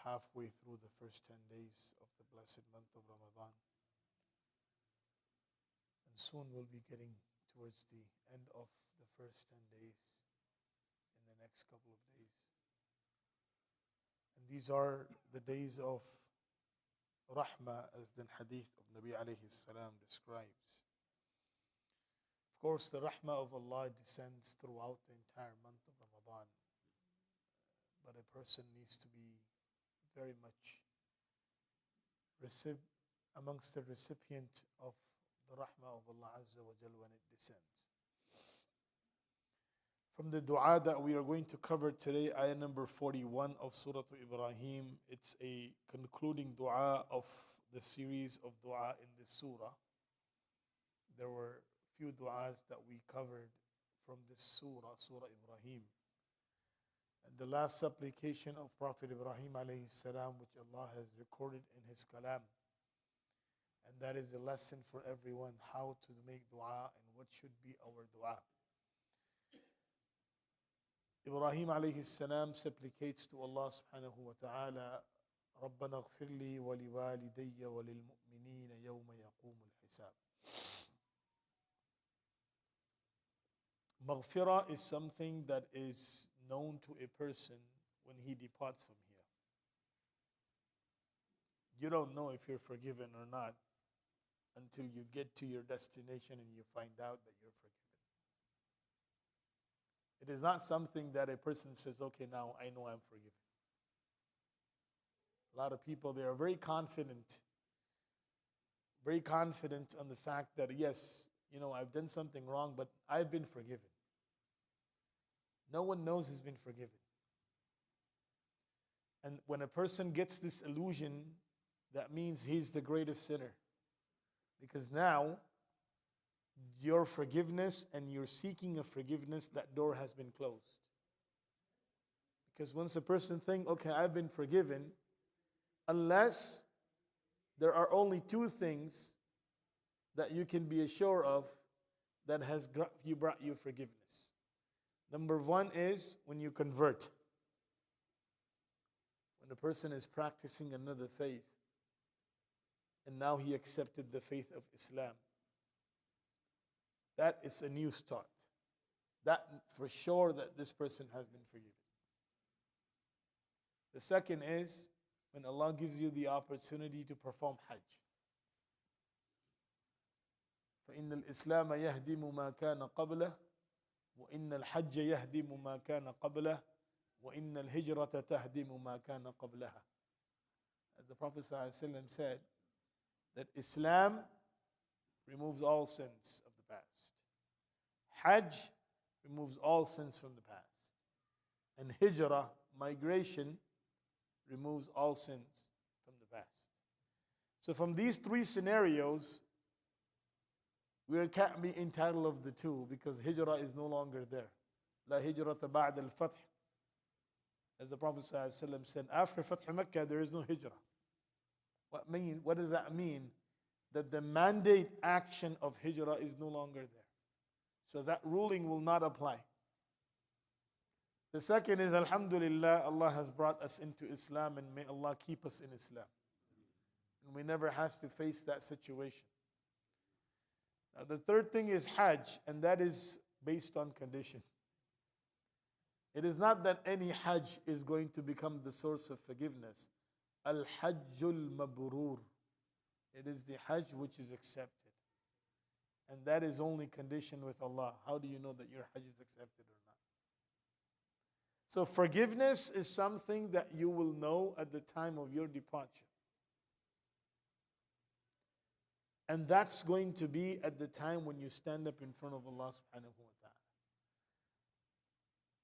halfway through the first 10 days of the blessed month of Ramadan. And soon we'll be getting towards the end of the first 10 days in the next couple of days. And these are the days of Rahmah, as the hadith of Nabi alayhi salam describes. Of course, the Rahmah of Allah descends throughout the entire month of Ramadan. But a person needs to be very much amongst the recipient of the Rahmah of Allah Azza wa Jal when it descends. From the dua that we are going to cover today, ayah number 41 of Surah Ibrahim, it's a concluding dua of the series of dua in this surah. There were few du'as that we covered from this surah, Surah Ibrahim. And the last supplication of Prophet Ibrahim alayhi salam, which Allah has recorded in his kalam. And that is a lesson for everyone, how to make dua and what should be our dua. Ibrahim alayhi salam supplicates to Allah subhanahu wa ta'ala, رَبَّنَا اغْفِرْ لِي وَلِوَالِدَيَّ وَلِلْمُؤْمِنِينَ يَوْمَ يَقُومُ الْحِسَابِ. Maghfirah is something that is known to a person when he departs from here. You don't know if you're forgiven or not until you get to your destination and you find out that you're forgiven. It is not something that a person says, okay, now I know I'm forgiven. A lot of people, they are very confident on the fact that, yes, I've done something wrong, but I've been forgiven. No one knows he's been forgiven. And when a person gets this illusion, that means he's the greatest sinner. Because now, your forgiveness and your seeking of forgiveness, that door has been closed. Because once a person thinks, okay, I've been forgiven, unless there are only two things that you can be assured of that has brought you forgiveness. Number one is when you convert. When a person is practicing another faith and now he accepted the faith of Islam. That is a new start. That for sure that this person has been forgiven. The second is when Allah gives you the opportunity to perform Hajj. فإن الإسلام يهدم ما كان قبله وإن الحج يهدم ما كان قبله وإن الهجرة تهدم ما كان قبلها. As the Prophet ﷺ said, that Islam removes all sins of the past. Hajj removes all sins from the past. And hijrah, migration, removes all sins from the past. So from these three scenarios, we can't be entitled of the two because hijrah is no longer there. La hijrata ba'd al-fath. As the Prophet ﷺ said, after Fath Makkah, there is no hijrah. What does that mean? That the mandate action of hijrah is no longer there. So that ruling will not apply. The second is, alhamdulillah, Allah has brought us into Islam, and may Allah keep us in Islam. And we never have to face that situation. Now, the third thing is Hajj, and that is based on condition. It is not that any Hajj is going to become the source of forgiveness. Al-Hajjul Mabrur. It is the Hajj which is accepted. And that is only conditioned with Allah. How do you know that your Hajj is accepted or not? So forgiveness is something that you will know at the time of your departure. And that's going to be at the time when you stand up in front of Allah subhanahu wa ta'ala.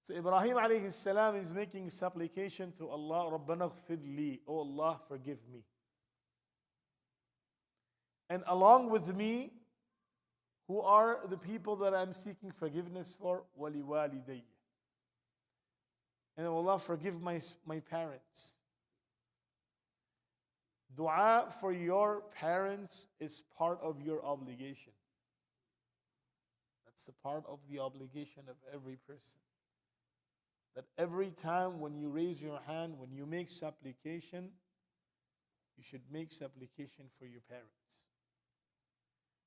So Ibrahim alayhi salam is making supplication to Allah, رَبَّنَا اغْفِرْ لِي, oh Allah, forgive me. And along with me, who are the people that I'm seeking forgiveness for? وَلِوَالِدَيَّ. And Allah, forgive my parents. Dua for your parents is part of your obligation. That's a part of the obligation of every person. that every time when you raise your hand, when you make supplication, you should make supplication for your parents.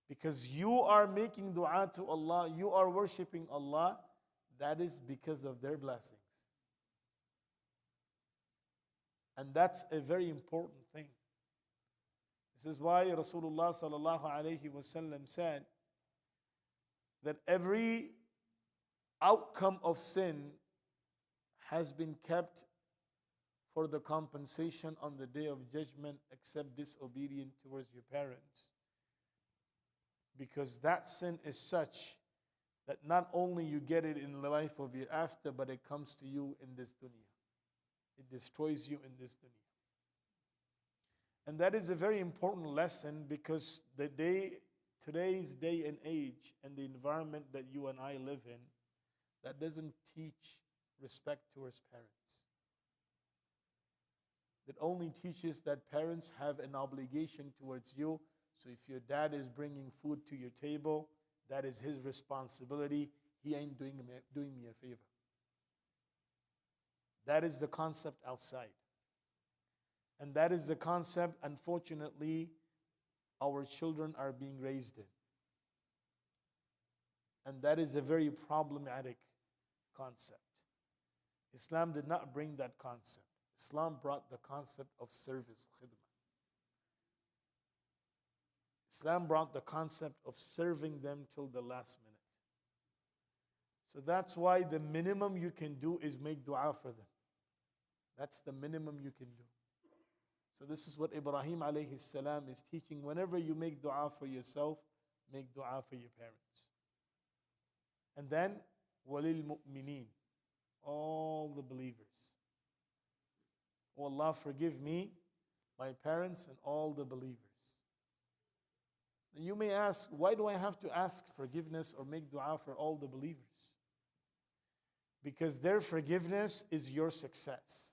Because you are making dua to Allah, you are worshiping Allah, that is because of their blessings. And that's a very important thing. This is why Rasulullah sallallahu alayhi wasallam said that every outcome of sin has been kept for the compensation on the day of judgment except disobedience towards your parents. Because that sin is such that not only you get it in the life of your after, but it comes to you in this dunya. It destroys you in this dunya. And that is a very important lesson, because today's day and age and the environment that you and I live in, that doesn't teach respect towards parents. That only teaches that parents have an obligation towards you. So if your dad is bringing food to your table, that is his responsibility. He ain't doing me a favor. That is the concept outside. And that is the concept, unfortunately, our children are being raised in. And that is a very problematic concept. Islam did not bring that concept. Islam brought the concept of service, khidmah. Islam brought the concept of serving them till the last minute. So that's why the minimum you can do is make dua for them. That's the minimum you can do. So this is what Ibrahim alayhi salam is teaching. Whenever you make dua for yourself, make dua for your parents. And then, walil mu'mineen, all the believers. Oh Allah, forgive me, my parents, and all the believers. And you may ask, why do I have to ask forgiveness or make dua for all the believers? Because their forgiveness is your success.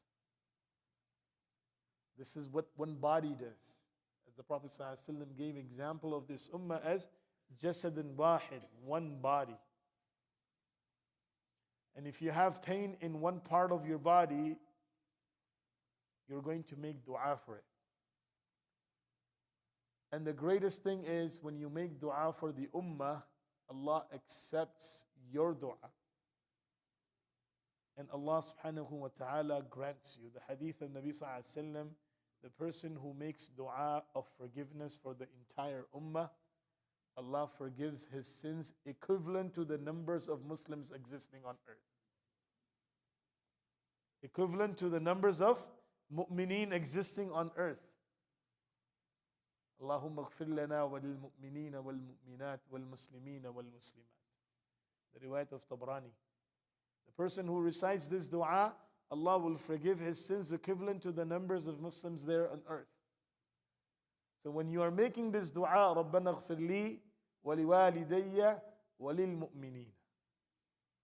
This is what one body does. As the Prophet ﷺ gave example of this ummah as jasadun wahid, one body. And if you have pain in one part of your body, you're going to make dua for it. And the greatest thing is when you make dua for the ummah, Allah accepts your dua. And Allah subhanahu wa ta'ala grants you. The hadith of Nabi sallallahu alayhi wa sallam, the person who makes dua of forgiveness for the entire ummah, Allah forgives his sins equivalent to the numbers of Muslims existing on earth. Equivalent to the numbers of mu'mineen existing on earth. Allahumma ghfir lana wa lil mu'minina wal mu'minat wal muslimina wal muslimat. The riwayat of Tabrani. The person who recites this dua, Allah will forgive his sins equivalent to the numbers of Muslims there on earth. So when you are making this dua, Rabbana ghfir li wa liwalidayya wa lil mu'minina.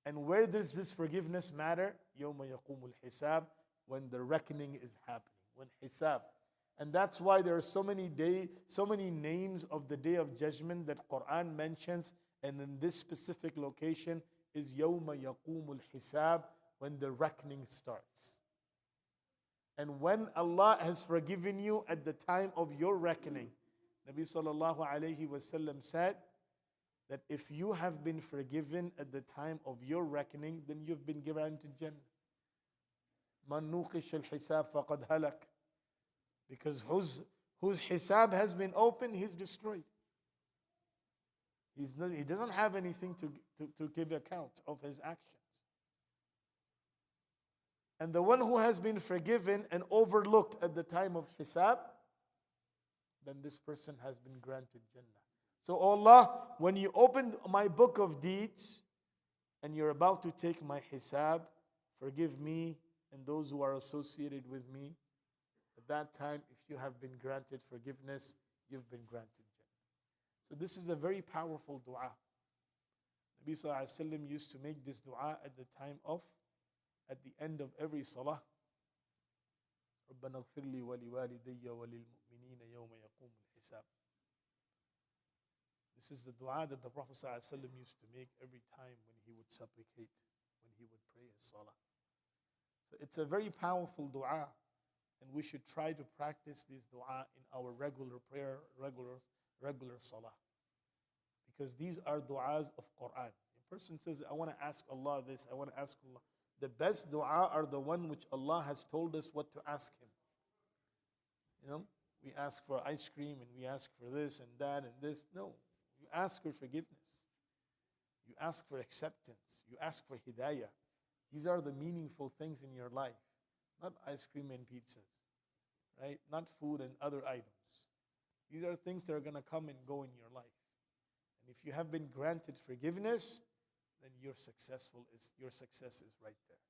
And where does this forgiveness matter? Yawma yaqumul hisab, when the reckoning is happening, when hisab. And that's why there are so many names of the day of judgment that Quran mentions, and in this specific location is Yawma yaqumul hisab, when the reckoning starts. And when Allah has forgiven you at the time of your reckoning, Nabi sallallahu alayhi wasallam said that if you have been forgiven at the time of your reckoning, then you've been granted Jannah. Man nuqish al-hisab faqad halak. Because whose hisab has been opened, he's destroyed. He doesn't have anything to give account of his actions. And the one who has been forgiven and overlooked at the time of hisab, then this person has been granted Jannah. So Allah, when you open my book of deeds and you're about to take my hisab, forgive me and those who are associated with me. At that time, if you have been granted forgiveness, you've been granted Jannah. So this is a very powerful dua. Nabi sallallahu alayhi wa sallam used to make this dua at the end of every salah. رَبَّنَا اغْفِرْ لِي وَلِوَالِدَيَّ وَلِلْمُؤْمِنِينَ يَوْمَ يَقُومُ الْحِسَابِ. This is the dua that the Prophet ﷺ used to make every time when he would supplicate, when he would pray his salah. So it's a very powerful dua, and we should try to practice this dua in our regular prayer, regular salah. Because these are du'as of Quran. A person says, I want to ask Allah this, I want to ask Allah. The best dua are the one which Allah has told us what to ask Him. You know, we ask for ice cream and we ask for this and that and this. No, you ask for forgiveness. You ask for acceptance. You ask for hidayah. These are the meaningful things in your life. Not ice cream and pizzas, right? Not food and other items. These are things that are going to come and go in your life. And if you have been granted forgiveness, then your success is right there.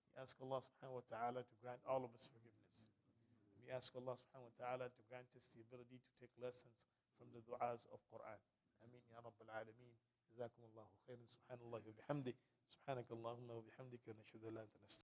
We ask Allah subhanahu wa ta'ala to grant all of us forgiveness. We ask Allah subhanahu wa ta'ala to grant us the ability to take lessons from the du'as of Quran. Ameen ya Rabbal Alameen. جزاكم الله خيرا سبحان الله وبحمده سبحانك اللهم وبحمدك ونشهد أن لا إله إلا أنت